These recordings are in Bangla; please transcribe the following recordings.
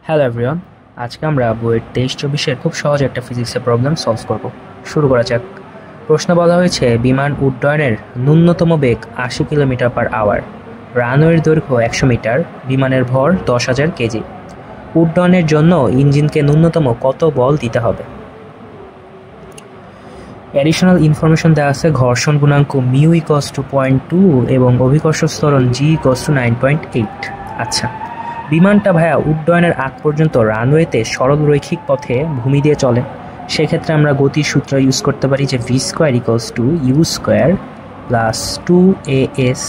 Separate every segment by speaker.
Speaker 1: হ্যালো এভরিওয়ান, আজকে আমরা বইয়ের 23-24-এর খুব সহজ একটা ফিজিক্সের প্রবলেম সলভ করব। শুরু করা যাক। প্রশ্ন বলা হয়েছে বিমান উড্ডয়নের ন্যূনতম বেগ 80 কিলোমিটার পার আওয়ার, রানওয়ের দৈর্ঘ্য 100 মিটার, বিমানের ভর 10,000 কেজি। উড্ডয়নের জন্য ইঞ্জিনকে ন্যূনতম কত বল দিতে হবে? অ্যাডিশনাল ইনফরমেশন দেওয়া আছে ঘর্ষণ গুণাঙ্ক মিউ ইকুয়ালস টু 0.2 এবং অভিকর্ষ ত্বরণ জি ইকুয়ালস টু 9.8। আচ্ছা, বিমানটা ভাইয়া উড্ডয়নের আগ পর্যন্ত রানওয়েতে সরল রৈখিক পথে ভূমি দিয়ে চলে। সেক্ষেত্রে আমরা গতির সূত্র ইউজ করতে পারি যে V square equals to U square plus 2as।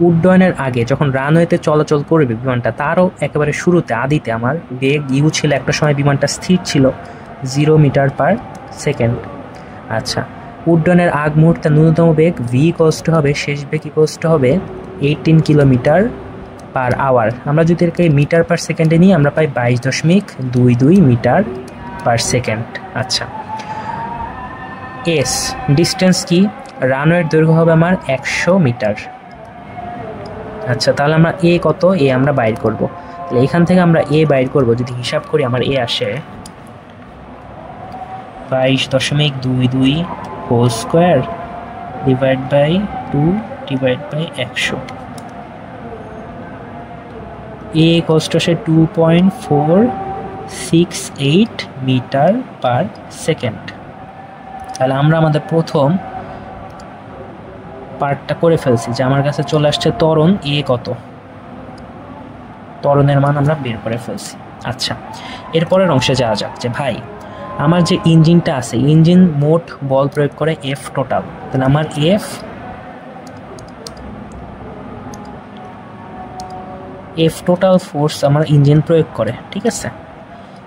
Speaker 1: উড্ডয়নের আগে যখন রানওয়েতে চলাচল করবে বিমানটা, তারও একেবারে শুরুতে আদিতে আমার বেগ ইউ ছিল, একটা সময় বিমানটা স্থির ছিল 0 মিটার পার সেকেন্ড। আচ্ছা, উড্ডয়নের আগ মুহূর্তে ন্যূনতম বেগ ভি ইকুয়ালস টু হবে, শেষ বেগ ইকুয়ালস টু হবে 18 কিলোমিটার পার আওয়ার। আমরা যদি এটাকে মিটার পার সেকেন্ডে নিই আমরা পাই 22.22 মিটার পার সেকেন্ড। আচ্ছা, এস ডিস্টেন্স কি? রানওয়ের দৈর্ঘ্য হবে আমার 100 মিটার। আচ্ছা, তাহলে আমরা এ কত, এ আমরা বাইর করব। তাহলে এখান থেকে আমরা এ বাইর করব। যদি হিসাব করি আমার এ আসে 22.22 whole square divide by 2 divide by 100। A কষ্ট আসে 2.468 মিটার পার সেকেন্ড। তাহলে আমরা আমাদের প্রথম পার্টটা করে ফেলছি যে আমার কাছে চলে আসছে ত্বরণ এ কত, ত্বরণের মান আমরা বের করে ফেলছি। আচ্ছা, এরপরের অংশে যাওয়া যাক যে ভাই আমার যে ইঞ্জিনটা আছে, ইঞ্জিন মোট বল প্রয়োগ করে এফ টোটাল। তাহলে আমার এফ টোটাল ফোর্স আমার ইঞ্জিন প্রয়োগ করে, ঠিক আছে।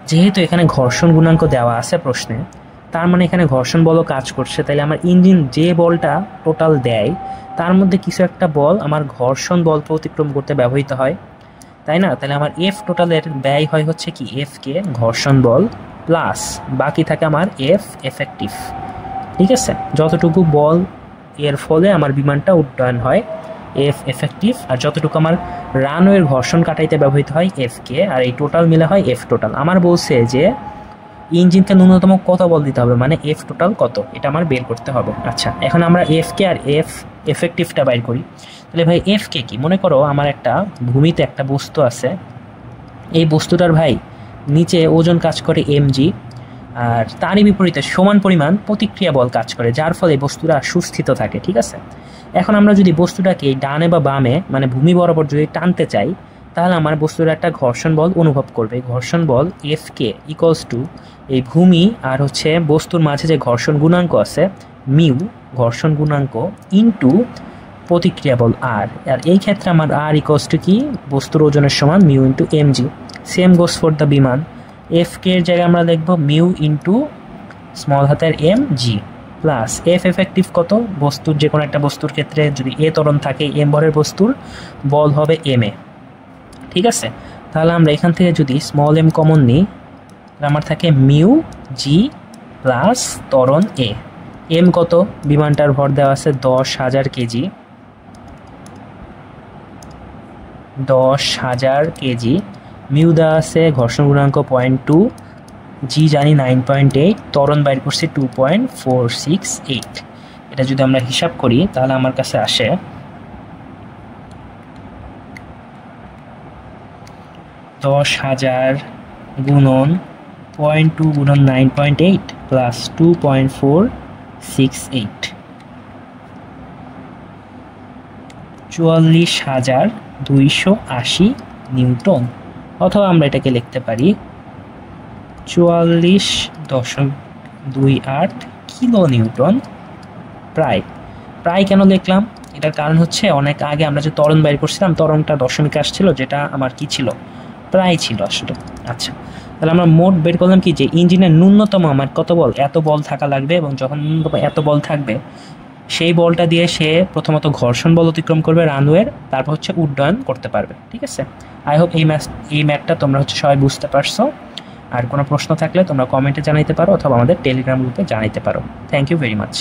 Speaker 1: যেহেতু এখানে ঘর্ষণ গুণাঙ্ক দেওয়া আছে প্রশ্নে, তার মানে এখানে ঘর্ষণ বলও কাজ করছে। তাহলে আমার ইঞ্জিন যে বলটা টোটাল দেয় তার মধ্যে কিছু একটা বল আমার ঘর্ষণ বল অতিক্রম করতে ব্যবহৃত হয়, তাই না? তাহলে আমার এফ টোটালের ব্যয় হয় হচ্ছে কি এফ কে ঘর্ষণ বল প্লাস বাকি থাকে আমার এফ এফেক্টিভ, ঠিক আছে। যতটুকু বল এর ফলে আমার বিমানটা উড্ডয়ন হয় এফ এফেক্টিভ, আর যতটুকু আমার রানওয়ের ঘর্ষণ কাটাইতে ব্যবহৃত হয় এফ কে, আর এই টোটাল মিলে হয় এফ টোটাল। আমার বলছে যে ইঞ্জিনকে ন্যূনতম কত বল দিতে হবে, মানে এফ টোটাল কত, এটা আমার বের করতে হবে। আচ্ছা, এখন আমরা এফ কে আর এফ এফেক্টিভটা বাইর করি। তাহলে ভাই এফ কে কি? মনে করো আমার একটা ভূমিতে একটা বস্তু আছে, এই বস্তুটার ভাই নিচে ওজন কাজ করে mg, আর তারই বিপরীতে সমান পরিমাণ প্রতিক্রিয়া বল কাজ করে, যার ফলে বস্তুটা সুস্থিত থাকে, ঠিক আছে। এখন আমরা যদি বস্তুটাকে ডানে বা বামে মানে ভূমি বরাবর যদি টানতে চাই, তাহলে আমার বস্তুটা একটা ঘর্ষণ বল অনুভব করবে। ঘর্ষণ বল এফ কে ইকুয়ালস টু এই ভূমি আর হচ্ছে বস্তুর মাঝে যে ঘর্ষণ গুণাঙ্ক আছে মিউ, ঘর্ষণ গুণাঙ্ক ইনটু প্রতিক্রিয়া বল আর। আর এই ক্ষেত্রে আমার আর ইকুয়ালস টু কি? বস্তুর ওজনের সমান mu into mg। Same goes for the বিমান। এফ কে এর জায়গায় আমরা লিখবো মিউ ইন্টু স্মল হাতের mg প্লাস এফ এফেক্টিভ কত? বস্তুর যে কোনো একটা বস্তুর ক্ষেত্রে যদি এ ত্বরণ থাকে, এম ভরের বস্তুর বল হবে এম এ, ঠিক আছে। তাহলে আমরা এখান থেকে যদি স্মল এম কমন নিই, আমার থাকে মিউ জি প্লাস ত্বরণ এ। এম কত? বিমানটার ভর দেওয়া আছে 10,000 কেজি, 10,000 কেজি। মিউ দেওয়া আছে ঘর্ষণ গুণাঙ্ক 0.2, জি জানি 9.8, ত্বরণ বাইর করছি 2.468। এটা যদি আমরা হিসাব করি তাহলে আমার কাছে আসে 10,000 গুণন 0.2 গুণন 9.8 প্লাস 2.468, 44,280 নিউটন। অথবা আমরা এটাকে লিখতে পারি 44.28 কিলো নিউটন। প্রায় কেন লিখলাম? এটার কারণ হচ্ছে অনেক আগে আমরা যে ত্বরণ বাইর করছিলাম, ত্বরণটা দশমিক আসছিল, যেটা আমার কি ছিল, প্রায় ছিল আসলে। আচ্ছা, তাহলে আমরা মোট বের করলাম কি যে ইঞ্জিনের ন্যূনতম আমার কত বল, এত বল থাকা লাগবে, এবং যখন ন্যূনতম এত বল থাকবে সেই বলটা দিয়ে সে প্রথমত ঘর্ষণ বল অতিক্রম করবে রানওয়ের, তারপর হচ্ছে উড্ডয়ন করতে পারবে, ঠিক আছে। আই হোপ এই ম্যাথটা তোমরা হচ্ছে সবাই বুঝতে পারছো। আর কোনো প্রশ্ন থাকলে তোমরা কমেন্টে জানাইতে পারো অথবা আমাদের টেলিগ্রাম গ্রুপে জানাইতে পারো। Thank you very much.